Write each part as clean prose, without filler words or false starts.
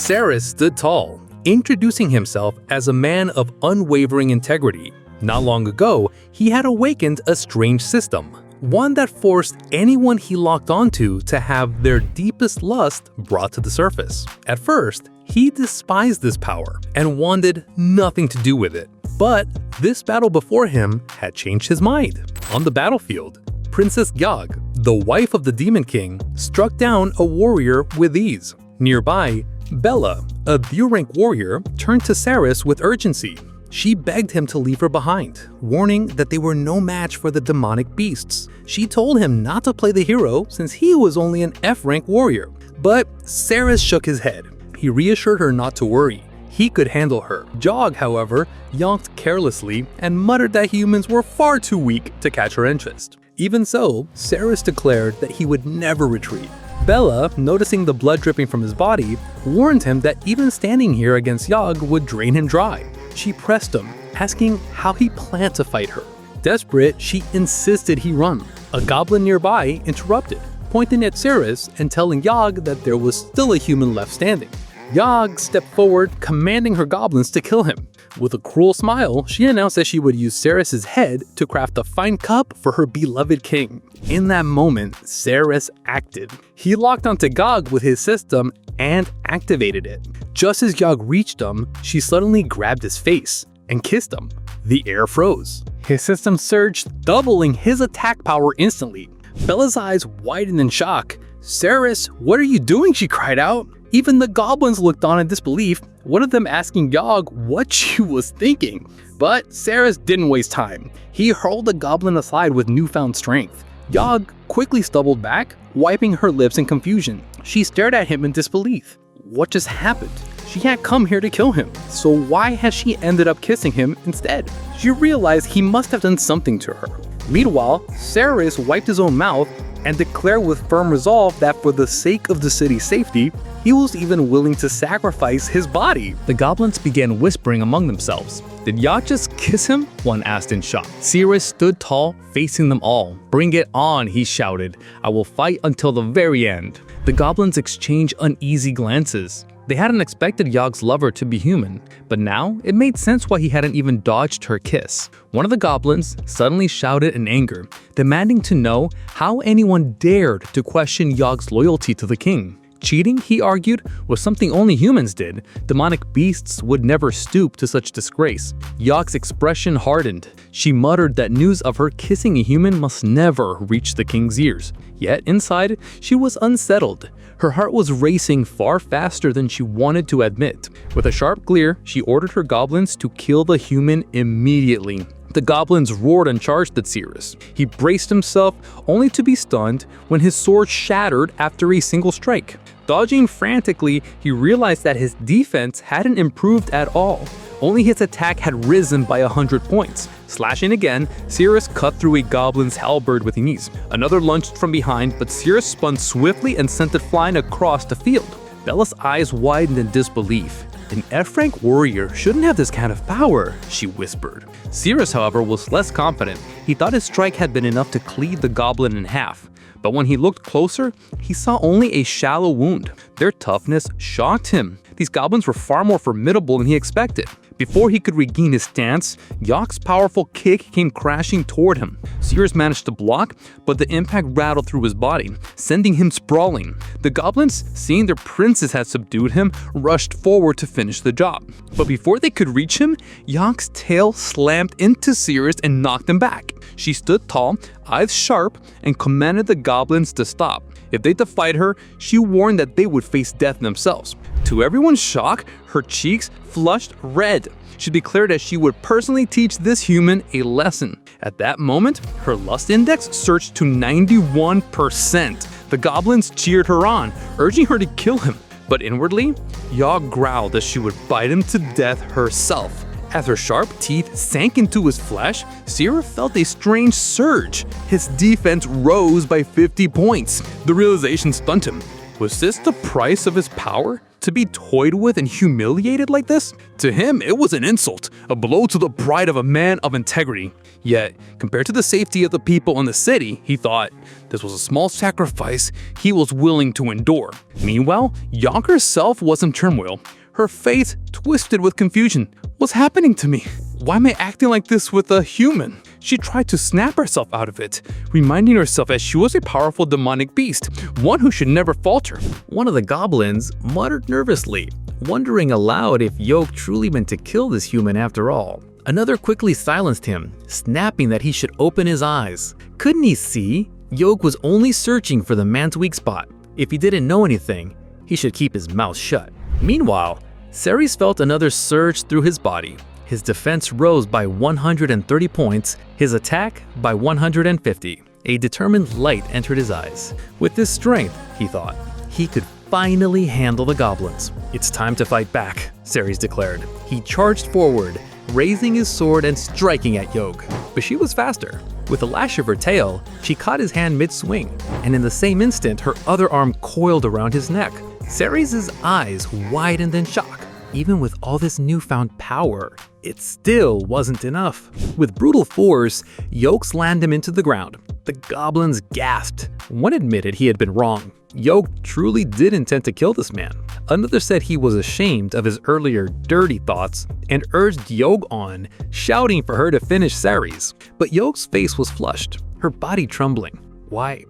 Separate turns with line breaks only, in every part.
Ceres stood tall, introducing himself as a man of unwavering integrity. Not long ago, he had awakened a strange system, one that forced anyone he locked onto to have their deepest lust brought to the surface. At first, he despised this power and wanted nothing to do with it. But this battle before him had changed his mind. On the battlefield, Princess Gyag, the wife of the Demon King, struck down a warrior with ease. Nearby, Bella, a D-rank warrior, turned to Ceres with urgency. She begged him to leave her behind, warning that they were no match for the demonic beasts. She told him not to play the hero since he was only an F-rank warrior. But Ceres shook his head. He reassured her not to worry. He could handle her. Jog, however, yonked carelessly and muttered that humans were far too weak to catch her interest. Even so, Ceres declared that he would never retreat. Bella, noticing the blood dripping from his body, warned him that even standing here against Yog would drain him dry. She pressed him, asking how he planned to fight her. Desperate, she insisted he run. A goblin nearby interrupted, pointing at Ceres and telling Yog that there was still a human left standing. Yog stepped forward, commanding her goblins to kill him. With a cruel smile, she announced that she would use Ceres' head to craft a fine cup for her beloved king. In that moment, Ceres acted. He locked onto Gog with his system and activated it. Just as Gog reached him, she suddenly grabbed his face and kissed him. The air froze. His system surged, doubling his attack power instantly. Bella's eyes widened in shock. "Ceres, what are you doing?" she cried out. Even the goblins looked on in disbelief, one of them asking Yog what she was thinking. But Ceres didn't waste time. He hurled the goblin aside with newfound strength. Yog quickly stumbled back, wiping her lips in confusion. She stared at him in disbelief. What just happened? She had come here to kill him, so why has she ended up kissing him instead? She realized he must have done something to her. Meanwhile, Ceres wiped his own mouth and declared with firm resolve that for the sake of the city's safety, he was even willing to sacrifice his body. The goblins began whispering among themselves. "Did Yog just kiss him?" one asked in shock. Ceres stood tall, facing them all. "Bring it on," he shouted. "I will fight until the very end." The goblins exchanged uneasy glances. They hadn't expected Yog's lover to be human, but now it made sense why he hadn't even dodged her kiss. One of the goblins suddenly shouted in anger, demanding to know how anyone dared to question Yog's loyalty to the king. Cheating, he argued, was something only humans did. Demonic beasts would never stoop to such disgrace. Yog's expression hardened. She muttered that news of her kissing a human must never reach the king's ears. Yet inside, she was unsettled. Her heart was racing far faster than she wanted to admit. With a sharp glare, she ordered her goblins to kill the human immediately. The goblins roared and charged at Ceres. He braced himself, only to be stunned when his sword shattered after a single strike. Dodging frantically, he realized that his defense hadn't improved at all. Only his attack had risen by 100 points. Slashing again, Ceres cut through a goblin's halberd with ease. Another lunged from behind, but Ceres spun swiftly and sent it flying across the field. Bella's eyes widened in disbelief. "An F-rank warrior shouldn't have this kind of power," she whispered. Ceres, however, was less confident. He thought his strike had been enough to cleave the goblin in half. But when he looked closer, he saw only a shallow wound. Their toughness shocked him. These goblins were far more formidable than he expected. Before he could regain his stance, Yog's powerful kick came crashing toward him. Ceres managed to block, but the impact rattled through his body, sending him sprawling. The goblins, seeing their princess had subdued him, rushed forward to finish the job. But before they could reach him, Yog's tail slammed into Ceres and knocked him back. She stood tall, eyes sharp, and commanded the goblins to stop. If they defied her, she warned that they would face death themselves. To everyone's shock, her cheeks flushed red. She declared that she would personally teach this human a lesson. At that moment, her lust index surged to 91%. The goblins cheered her on, urging her to kill him. But inwardly, Yog growled that she would bite him to death herself. As her sharp teeth sank into his flesh, Ceres felt a strange surge. His defense rose by 50 points. The realization stunned him. Was this the price of his power? To to be toyed with and humiliated like this? To him, it was an insult, a blow to the pride of a man of integrity. Yet, compared to the safety of the people in the city, he thought this was a small sacrifice he was willing to endure. Meanwhile, Yonk herself was in turmoil, her face twisted with confusion. What's happening to me? Why am I acting like this with a human? She tried to snap herself out of it, reminding herself that she was a powerful demonic beast, one who should never falter.
One of the goblins muttered nervously, wondering aloud if Yolk truly meant to kill this human after all. Another quickly silenced him, snapping that he should open his eyes. Couldn't he see? Yolk was only searching for the man's weak spot. If he didn't know anything, he should keep his mouth shut. Meanwhile, Ceres felt another surge through his body. His defense rose by 130 points, his attack by 150. A determined light entered his eyes. With this strength, he thought, he could finally handle the goblins. It's time to fight back, Ceres declared. He charged forward, raising his sword and striking at Yolk. But she was faster. With a lash of her tail, she caught his hand mid-swing, and in the same instant, her other arm coiled around his neck. Ceres' eyes widened in shock. Even with all this newfound power, it still wasn't enough. With brutal force, Yolk slammed him into the ground. The goblins gasped. One admitted he had been wrong. Yolk truly did intend to kill this man. Another said he was ashamed of his earlier dirty thoughts and urged Yolk on, shouting for her to finish Ceres. But Yolk's face was flushed, her body trembling. Why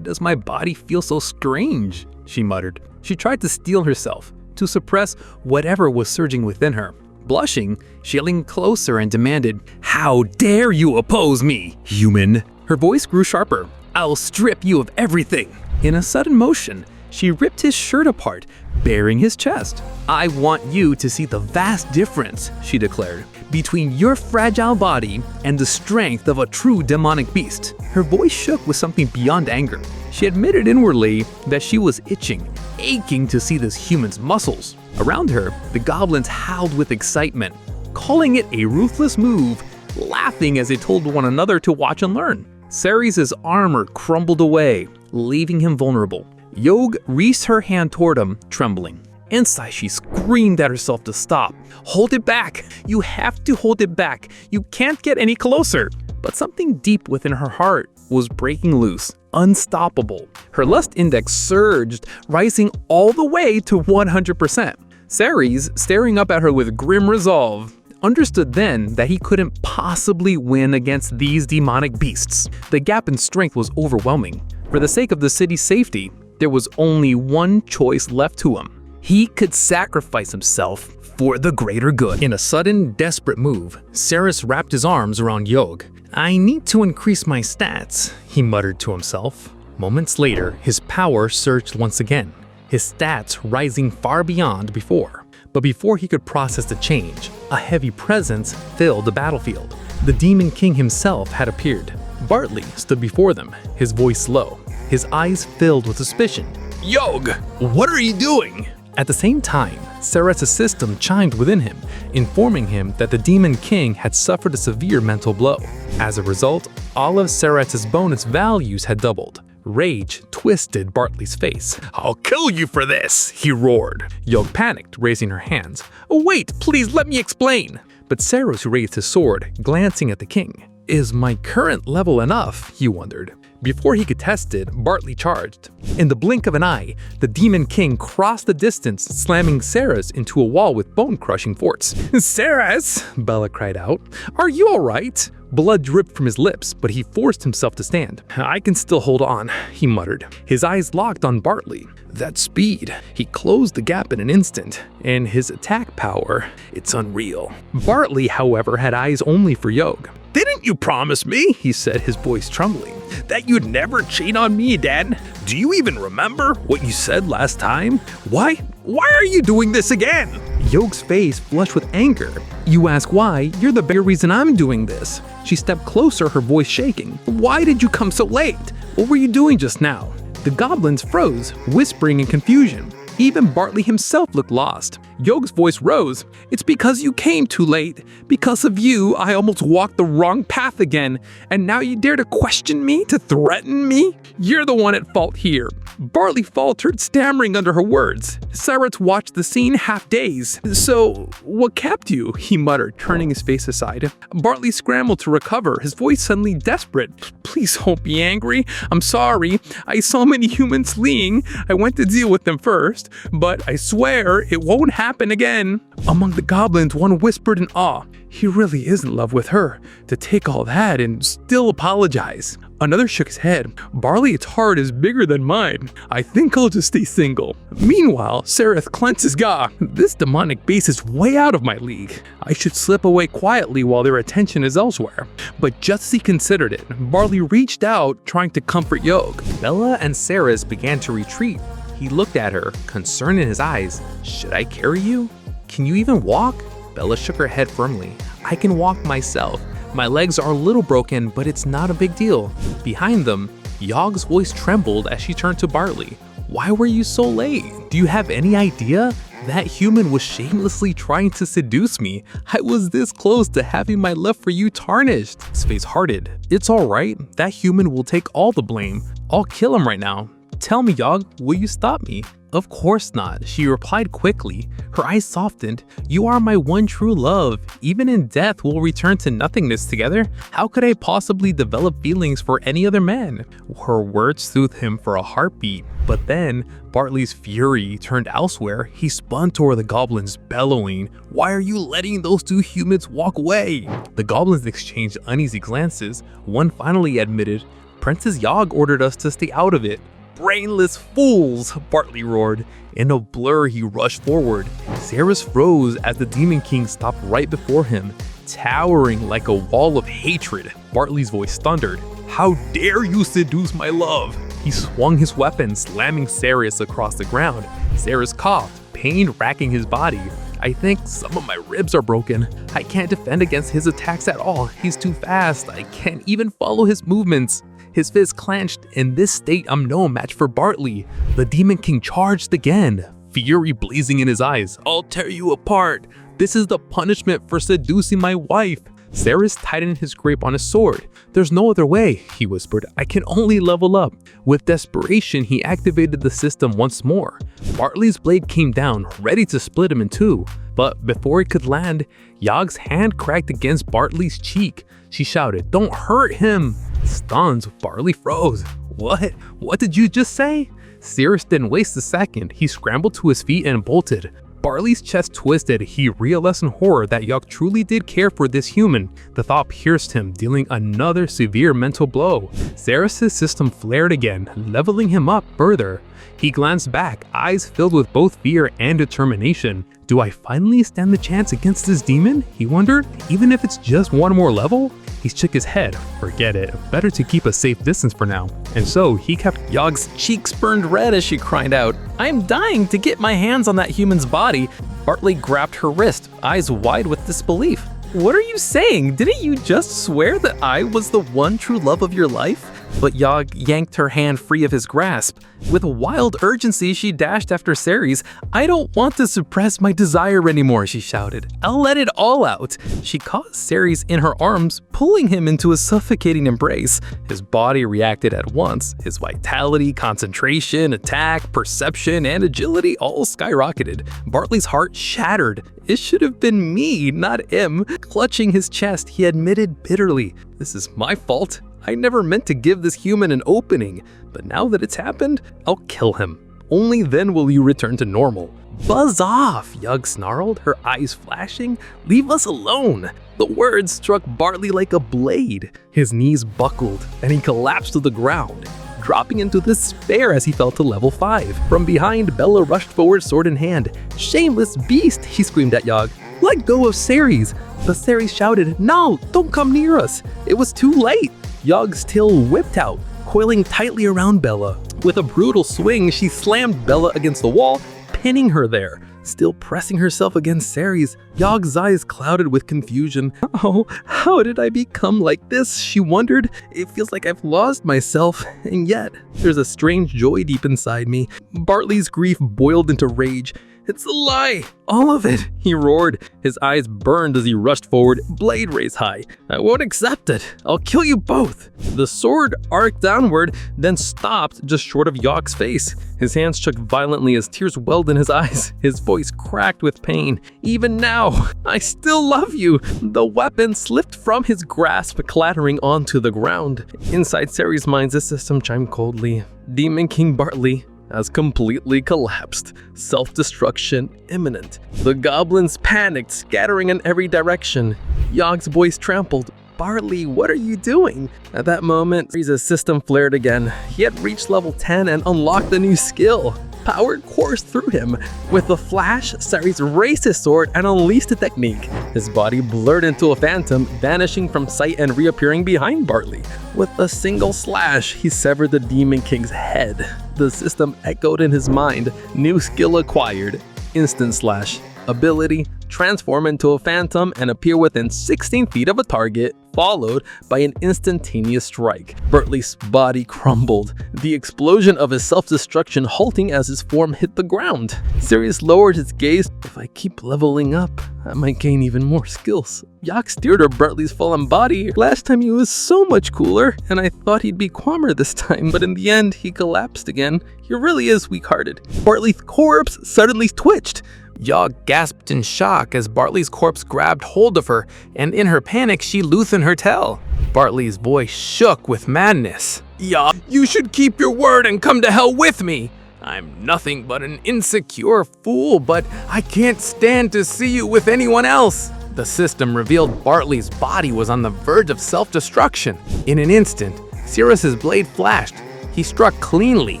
does my body feel so strange? She muttered. She tried to steel herself, to suppress whatever was surging within her. Blushing, she leaned closer and demanded, "How dare you oppose me, human?" Her voice grew sharper. "I'll strip you of everything." In a sudden motion, she ripped his shirt apart, baring his chest. "I want you to see the vast difference," she declared, "between your fragile body and the strength of a true demonic beast." Her voice shook with something beyond anger. She admitted inwardly that she was itching, aching to see this human's muscles. Around her, the goblins howled with excitement, calling it a ruthless move, laughing as they told one another to watch and learn. Ceres' armor crumbled away, leaving him vulnerable. Yolk reached her hand toward him, trembling. Inside, she screamed at herself to stop. "Hold it back! You have to hold it back! You can't get any closer!" But something deep within her heart was breaking loose, unstoppable. Her lust index surged, rising all the way to 100%. Ceres, staring up at her with grim resolve, understood then that he couldn't possibly win against these demonic beasts. The gap in strength was overwhelming. For the sake of the city's safety, there was only one choice left to him. He could sacrifice himself for the greater good. In a sudden, desperate move, Ceres wrapped his arms around Yolk. "I need to increase my stats," he muttered to himself. Moments later, his power surged once again, his stats rising far beyond before. But before he could process the change, a heavy presence filled the battlefield. The Demon King himself had appeared. Bartley stood before them, his voice low, his eyes filled with suspicion. "Yolk, what are you doing?" At the same time, Ceres' system chimed within him, informing him that the Demon King had suffered a severe mental blow. As a result, all of Ceres' bonus values had doubled. Rage twisted Bartley's face. "I'll kill you for this," he roared. Yolk panicked, raising her hands. "Wait, please let me explain." But Ceres raised his sword, glancing at the king. Is my current level enough? He wondered. Before he could test it, Bartley charged. In the blink of an eye, the Demon King crossed the distance, slamming Ceres into a wall with bone-crushing force. "Ceres!" Bella cried out. "Are you alright?" Blood dripped from his lips, but he forced himself to stand. "I can still hold on," he muttered. His eyes locked on Bartley. That speed, he closed the gap in an instant, and his attack power, it's unreal. Bartley, however, had eyes only for Yolk. "Didn't you promise me," he said, his voice trembling, "that you'd never cheat on me again? Do you even remember what you said last time? Why are you doing this again?" Yolk's face flushed with anger. "You ask why, you're the very reason I'm doing this." She stepped closer, her voice shaking. "Why did you come so late? What were you doing just now?" The goblins froze, whispering in confusion.
Even Bartley himself looked lost. Yog's voice rose. "It's because you came too late. Because of you, I almost walked the wrong path again. And now you dare to question me, to threaten me? You're the one at fault here." Bartley faltered, stammering under her words. Cyrus watched the scene half dazed. "So, what kept you?" he muttered, turning his face aside. Bartley scrambled to recover, his voice suddenly desperate. "Please don't be angry. I'm sorry. I saw many humans fleeing. I went to deal with them first, but I swear it won't happen again." Among the goblins, one whispered in awe, "He really is in love with her, to take all that and still apologize." Another shook his head. "Bartley's heart is bigger than mine. I think I'll just stay single." Meanwhile, Sereth clenched his jaw. "This demonic beast is way out of my league. I should slip away quietly while their attention is elsewhere." But just as he considered it, Bartley reached out, trying to comfort Yog.
Bella and Ceres began to retreat. He looked at her, concern in his eyes. "Should I carry you? Can you even walk?" Bella shook her head firmly. "I can walk myself. My legs are a little broken, but it's not a big deal." Behind them, Yog's voice trembled as she turned to Bartley. "Why were you so late? Do you have any idea? That human was shamelessly trying to seduce me. I was this close to having my love for you tarnished." His face hardened. "It's alright. That human will take all the blame. I'll kill him right now. Tell me, Yog, will you stop me?" "Of course not," she replied quickly. Her eyes softened. "You are my one true love. Even in death, we'll return to nothingness together. How could I possibly develop feelings for any other man?" Her words soothed him for a heartbeat. But then, Bartley's fury turned elsewhere. He spun toward the goblins, bellowing, "Why are you letting those two humans walk away?" The goblins exchanged uneasy glances. One finally admitted, "Princess Yog ordered us to stay out of it." "Brainless fools!" Bartley roared. In a blur, he rushed forward. Ceres froze as the Demon King stopped right before him, towering like a wall of hatred. Bartley's voice thundered, "How dare you seduce my love!" He swung his weapon, slamming Ceres across the ground. Ceres coughed, pain racking his body. "I think some of my ribs are broken. I can't defend against his attacks at all. He's too fast. I can't even follow his movements." His fist clenched. "In this state, I'm no match for Bartley." The Demon King charged again, fury blazing in his eyes. "I'll tear you apart. This is the punishment for seducing my wife." Ceres tightened his grip on his sword. "There's no other way," he whispered. "I can only level up." With desperation, he activated the system once more. Bartley's blade came down, ready to split him in two. But before it could land, Yog's hand cracked against Bartley's cheek. She shouted, "Don't hurt him!" Stunned, Bartley froze. What? What did you just say?" Ceres didn't waste a second. He scrambled to his feet and bolted. Bartley's chest twisted. He realized in horror that Yog truly did care for this human. The thought pierced him, dealing another severe mental blow. Ceres' system flared again, leveling him up further. He glanced back, eyes filled with both fear and determination. "Do I finally stand the chance against this demon?" he wondered. "Even if it's just one more level?" He shook his head. Forget it. Better to keep a safe distance for now. And so he kept.
Yog's cheeks burned red as she cried out, "I'm dying to get my hands on that human's body." Bartley grabbed her wrist, eyes wide with disbelief. "What are you saying? Didn't you just swear that I was the one true love of your life?" But Yog yanked her hand free of his grasp. With wild urgency, she dashed after Ceres. "I don't want to suppress my desire anymore," she shouted. "I'll let it all out." She caught Ceres in her arms, pulling him into a suffocating embrace. His body reacted at once. His vitality, concentration, attack, perception, and agility all skyrocketed. Bartley's heart shattered. "It should have been me, not him." Clutching his chest, he admitted bitterly, "This is my fault. I never meant to give this human an opening, but now that it's happened, I'll kill him. Only then will you return to normal." "Buzz off," Yog snarled, her eyes flashing. "Leave us alone." The words struck Bartley like a blade. His knees buckled, and he collapsed to the ground, dropping into despair as he fell to level 5. From behind, Bella rushed forward, sword in hand. "Shameless beast," he screamed at Yog. "Let go of Ceres." But Ceres shouted, "No, don't come near us." It was too late. Yog's tail whipped out, coiling tightly around Bella. With a brutal swing, she slammed Bella against the wall, pinning her there.
still pressing herself against Ceres. Yog's eyes clouded with confusion. Oh, how did I become like this? She wondered. It feels like I've lost myself, and yet there's a strange joy deep inside me. Bartley's grief boiled into rage. It's a lie! All of it! He roared. His eyes burned as he rushed forward, blade raised high. I won't accept it. I'll kill you both. The sword arced downward, then stopped just short of Yog's face. His hands shook violently as tears welled in his eyes. His voice cracked with pain. Even now, I still love you. The weapon slipped from his grasp, clattering onto the ground. Inside Ceres' mind, the system chimed coldly. Demon King Bartley has completely collapsed. Self-destruction imminent. The goblins panicked, scattering in every direction. Yog's voice trampled. Bartley, what are you doing? At that moment, Rizz's system flared again. He had reached level 10 and unlocked a new skill. Power coursed through him. With a flash, Ceres raised his sword and unleashed the technique. His body blurred into a phantom, vanishing from sight and reappearing behind Bartley. With a single slash, he severed the Demon King's head. The system echoed in his mind. New skill acquired. Instant slash. Ability: transform into a phantom and appear within 16 feet of a target, followed by an instantaneous strike. Bartley's body crumbled, the explosion of his self-destruction halting as his form hit the ground. Sirius lowered his gaze. If I keep leveling up, I might gain even more skills. Yak stared at Bartley's fallen body. Last time he was so much cooler, and I thought he'd be calmer this time, but in the end, he collapsed again. He really is weak-hearted. Bartley's corpse suddenly twitched.
Yog gasped in shock as Bartley's corpse grabbed hold of her, and in her panic, she loosened her tail. Bartley's voice shook with madness. Yog, you should keep your word and come to hell with me. I'm nothing but an insecure fool, but I can't stand to see you with anyone else. The system revealed Bartley's body was on the verge of self-destruction. In an instant, Sirius's blade flashed. He struck cleanly,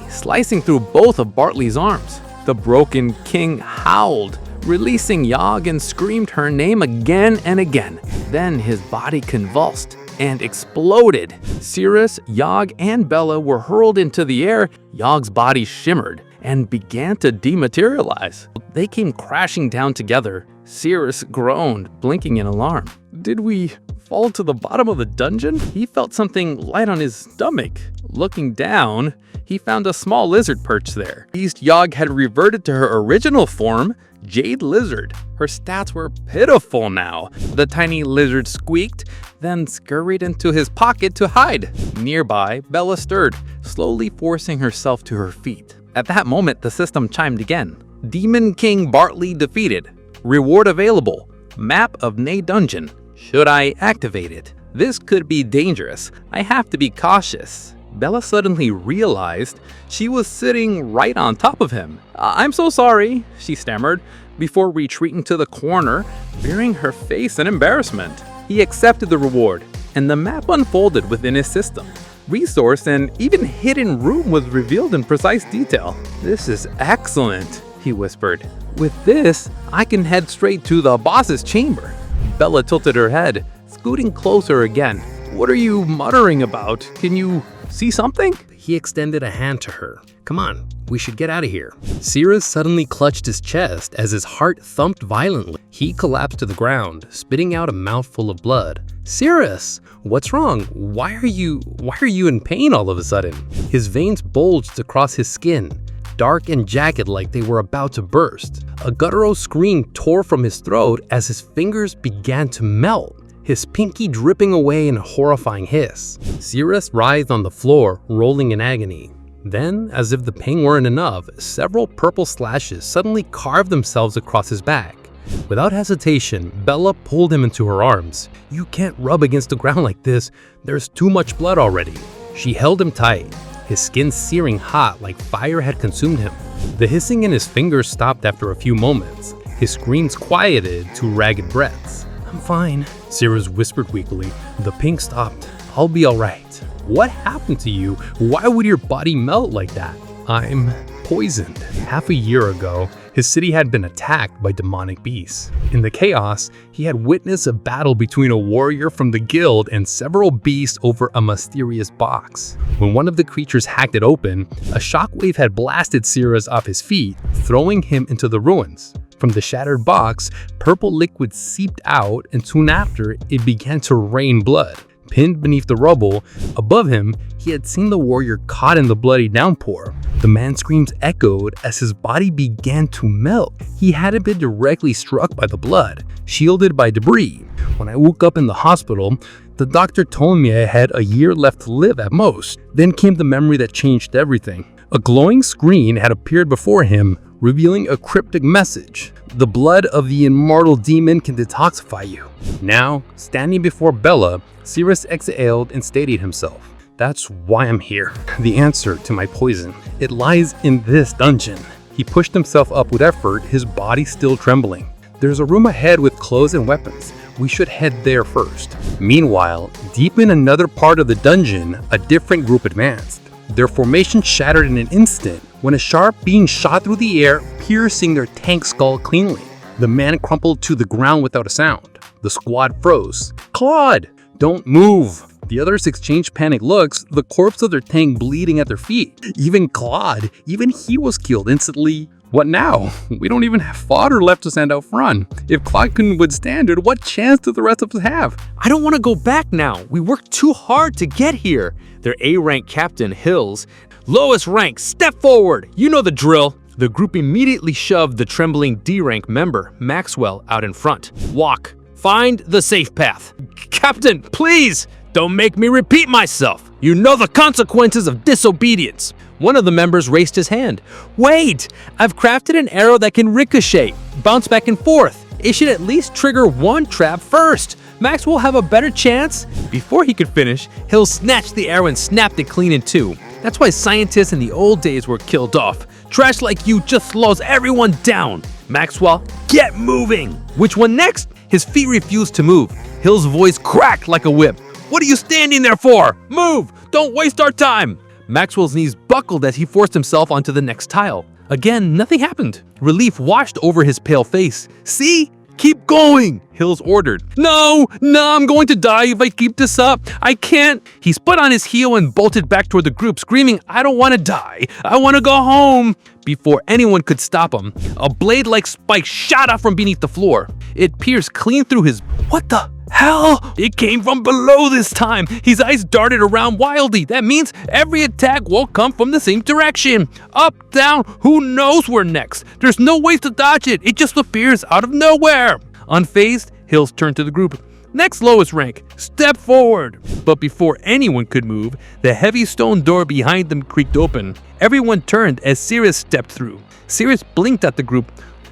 slicing through both of Bartley's arms. The broken king howled, releasing Yog, and screamed her name again and again. Then his body convulsed and exploded. Sirius, Yog, and Bella were hurled into the air. Yog's body shimmered and began to dematerialize. They came crashing down together. Sirius groaned, blinking in alarm. Did we fall to the bottom of the dungeon? He felt something light on his stomach. Looking down, he found a small lizard perched there. Beast Yog had reverted to her original form, Jade Lizard. Her stats were pitiful now. The tiny lizard squeaked, then scurried into his pocket to hide. Nearby, Bella stirred, slowly forcing herself to her feet. At that moment, the system chimed again. Demon King Bartley defeated. Reward available. Map of Nay Dungeon. Should I activate it? This could be dangerous. I have to be cautious. Bella suddenly realized she was sitting right on top of him. I'm so sorry, she stammered, before retreating to the corner, burying her face in embarrassment. He accepted the reward, and the map unfolded within his system. Resource and even hidden room was revealed in precise detail. This is excellent, he whispered. With this, I can head straight to the boss's chamber. Bella tilted her head, scooting closer again. What are you muttering about? Can you see something?
He extended a hand to her. Come on, we should get out of here. Sirius suddenly clutched his chest as his heart thumped violently. He collapsed to the ground, spitting out a mouthful of blood. Sirius, what's wrong? Why are you in pain all of a sudden? His veins bulged across his skin, dark and jagged like they were about to burst. A guttural scream tore from his throat as his fingers began to melt, his pinky dripping away in a horrifying hiss. Sirius writhed on the floor, rolling in agony. Then, as if the pain weren't enough, several purple slashes suddenly carved themselves across his back. Without hesitation, Bella pulled him into her arms. You can't rub against the ground like this. There's too much blood already. She held him tight, his skin searing hot like fire had consumed him. The hissing in his fingers stopped after a few moments. His screams quieted to ragged breaths. I'm fine, Sirius whispered weakly. The pink stopped. I'll be alright. What happened to you? Why would your body melt like that? I'm poisoned. Half a year ago, his city had been attacked by demonic beasts. In the chaos, he had witnessed a battle between a warrior from the guild and several beasts over a mysterious box. When one of the creatures hacked it open, a shockwave had blasted Sirius off his feet, throwing him into the ruins. From the shattered box, purple liquid seeped out, and soon after, it began to rain blood. Pinned beneath the rubble, above him, he had seen the warrior caught in the bloody downpour. The man's screams echoed as his body began to melt. He hadn't been directly struck by the blood, shielded by debris. When I woke up in the hospital, the doctor told me I had a year left to live at most. Then came the memory that changed everything. A glowing screen had appeared before him, revealing a cryptic message. The blood of the immortal demon can detoxify you. Now, standing before Bella, Sirius exhaled and steadied himself. That's why I'm here. The answer to my poison. It lies in this dungeon. He pushed himself up with effort, his body still trembling. There's a room ahead with clothes and weapons. We should head there first. Meanwhile, deep in another part of the dungeon, a different group advanced. Their formation shattered in an instant when a sharp beam shot through the air, piercing their tank skull cleanly. The man crumpled to the ground without a sound. The squad froze. Claude! Don't move! The others exchanged panicked looks, the corpse of their tank bleeding at their feet. Even Claude, even he was killed instantly. What now? We don't even have fodder left to send out front. If Claude couldn't withstand it, what chance do the rest of us have?
I don't want to go back now. We worked too hard to get here. Their A-rank captain, Hills. Lowest rank, step forward. You know the drill. The group immediately shoved the trembling D-rank member, Maxwell, out in front. Walk. Find the safe path. Captain, please! Don't make me repeat myself. You know the consequences of disobedience. One of the members raised his hand. Wait! I've crafted an arrow that can ricochet, bounce back and forth. It should at least trigger one trap first. Max will have a better chance. Before he could finish, Hill snatched the arrow and snapped it clean in two. That's why scientists in the old days were killed off. Trash like you just slows everyone down. Maxwell, get moving! Which one next? His feet refused to move. Hill's voice cracked like a whip. What are you standing there for? Move! Don't waste our time! Maxwell's knees buckled as he forced himself onto the next tile. Again, nothing happened. Relief washed over his pale face. See? Keep going, Hills ordered. No, I'm going to die if I keep this up. I can't. He spun on his heel and bolted back toward the group, screaming, I don't want to die. I want to go home. Before anyone could stop him, a blade-like spike shot out from beneath the floor. It pierced clean through his... What the hell? It came from below this time. His eyes darted around wildly. That means every attack will come from the same direction. Up, down, who knows where next? There's no way to dodge it. It just appears out of nowhere. Unfazed, Hills turned to the group. Next lowest rank, step forward. But before anyone could move, the heavy stone door behind them creaked open. Everyone turned as Sirius stepped through. Sirius blinked at the group.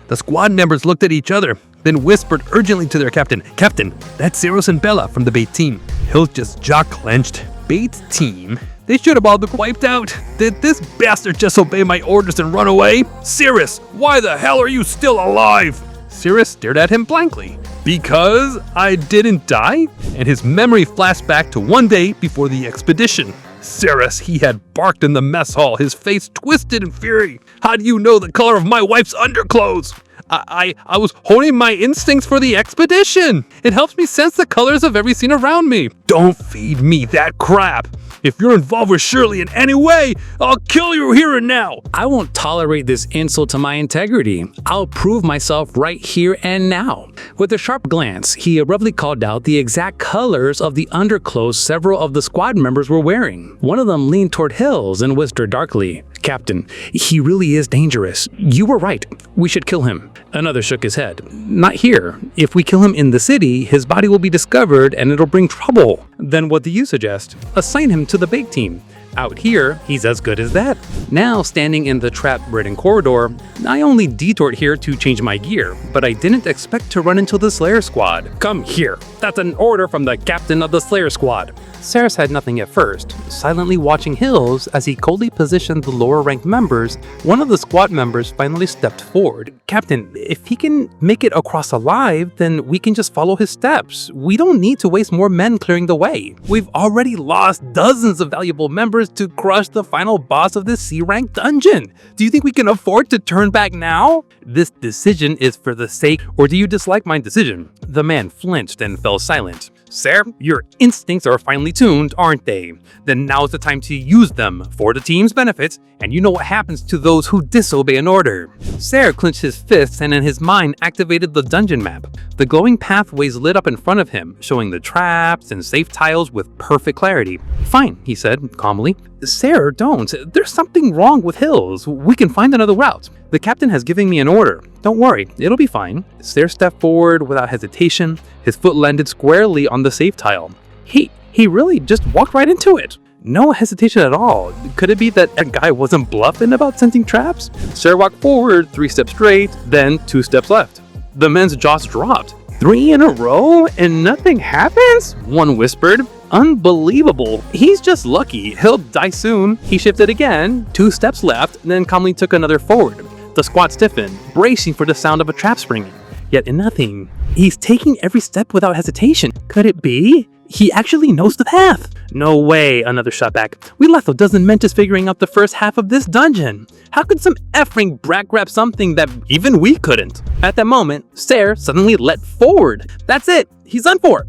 The squad members looked at each other, then whispered urgently to their captain. Captain, that's Sirius and Bella from the bait team. Hills just jaw clenched. Bait team? They should have all been wiped out. Did this bastard just obey my orders and run away? Sirius, why the hell are you still alive? Sirius stared at him blankly. Because I didn't die? And his memory flashed back to one day before the expedition. Sirius, he had barked in the mess hall, his face twisted in fury. How do you know the color of my wife's underclothes? I was honing my instincts for the expedition. It helps me sense the colors of every scene around me. Don't feed me that crap. If you're involved with Shirley in any way, I'll kill you here and now.
I won't tolerate this insult to my integrity. I'll prove myself right here and now. With a sharp glance, he abruptly called out the exact colors of the underclothes several of the squad members were wearing. One of them leaned toward Hills and whispered darkly, Captain, he really is dangerous. You were right. We should kill him. Another shook his head. Not here. If we kill him in the city, his body will be discovered and it'll bring trouble. Then what do you suggest? Assign him to the bait team. Out here, he's as good as that. Now, standing in the trap-ridden corridor, I only detoured here to change my gear, but I didn't expect to run into the Slayer Squad. Come here. That's an order from the captain of the Slayer Squad. Saris had nothing at first, silently watching Hills as he coldly positioned the lower-ranked members. One of the squad members finally stepped forward. Captain, if he can make it across alive, then we can just follow his steps. We don't need to waste more men clearing the way. We've already lost dozens of valuable members to crush the final boss of this C-rank dungeon. Do you think we can afford to turn back now? This decision is for the sake, or do you dislike my decision? The man flinched and fell silent.
Sir, your instincts are finely tuned, aren't they? Then now's the time to use them for the team's benefit, and you know what happens to those who disobey an order. Sir clenched his fists and in his mind activated the dungeon map. The glowing pathways lit up in front of him, showing the traps and safe tiles with perfect clarity. Fine, he said calmly. Sir, don't. There's something wrong with Hills. We can find another route. The captain has given me an order. Don't worry, it'll be fine. Sir stepped forward without hesitation. His foot landed squarely on the safe tile. He really just walked right into it. No hesitation at all. Could it be that that guy wasn't bluffing about sensing traps? Sir walked forward 3 steps straight, then 2 steps left. The men's jaws dropped. 3 in a row and nothing happens? One whispered. Unbelievable. He's just lucky. He'll die soon. He shifted again, 2 steps left, then calmly took another forward. The squad stiffened, bracing for the sound of a trap springing. Yet nothing. He's taking every step without hesitation. Could it be? He actually knows the path. No way, another shot back. We left a dozen men just figuring out the first half of this dungeon. How could some effing brat grab something that even we couldn't? At that moment, Sare suddenly leapt forward. That's it. He's done for.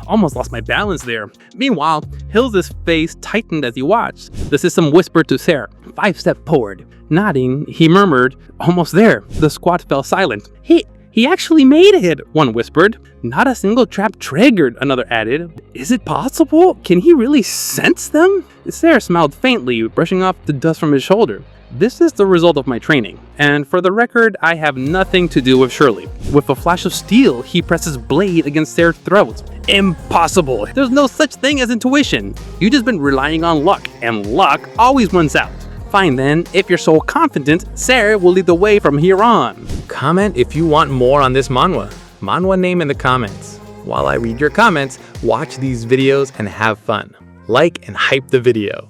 Almost lost my balance there. Meanwhile, Hills' face tightened as he watched. The system whispered to Sare, 5 steps forward. Nodding, he murmured, almost there. The squad fell silent. He actually made it, one whispered. Not a single trap triggered, another added. Is it possible? Can he really sense them? Sare smiled faintly, brushing off the dust from his shoulder. This is the result of my training, and for the record, I have nothing to do with Shirley. With a flash of steel, he presses blade against Sare's throat. Impossible! There's no such thing as intuition. You've just been relying on luck, and luck always runs out. Fine then, if you're so confident, Sare will lead the way from here on.
Comment if you want more on this manhwa. Manhwa name in the comments. While I read your comments, watch these videos and have fun. Like and hype the video.